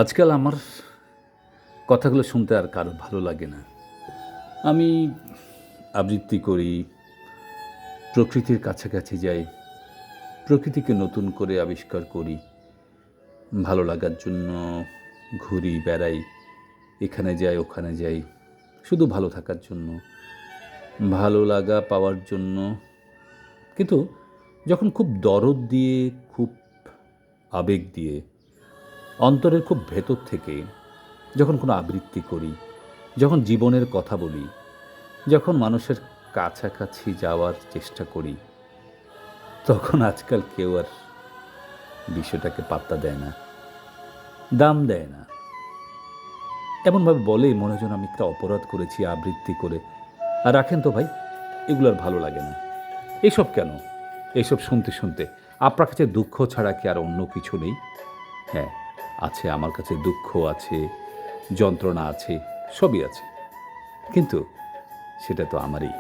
আজকাল আমার কথাগুলো শুনতে আর কারো ভালো লাগে না। আমি আবৃত্তি করি, প্রকৃতির কাছাকাছি যাই, প্রকৃতিকে নতুন করে আবিষ্কার করি। ভালো লাগার জন্য ঘুরি, বেড়াই, এখানে যাই, ওখানে যাই, শুধু ভালো থাকার জন্য, ভালো লাগা পাওয়ার জন্য। কিন্তু যখন খুব দরদ দিয়ে, খুব আবেগ দিয়ে, অন্তরের খুব ভেতর থেকে যখন কোনো আবৃত্তি করি, যখন জীবনের কথা বলি, যখন মানুষের কাছাকাছি যাওয়ার চেষ্টা করি, তখন আজকাল কেউ আর বিষয়টাকে পাত্তা দেয় না, দাম দেয় না। এমনভাবে বলে মনে হয় যেন আমি একটা অপরাধ করেছি আবৃত্তি করে। আর রাখেন তো ভাই, এগুলো আর ভালো লাগে না। এসব কেন? এসব শুনতে শুনতে আপনার কাছে দুঃখ ছাড়া কি আর অন্য কিছু নেই? হ্যাঁ, আছে, আমার কাছে দুঃখ আছে, যন্ত্রণা আছে, সবই আছে। কিন্তু সেটা তো আমারই।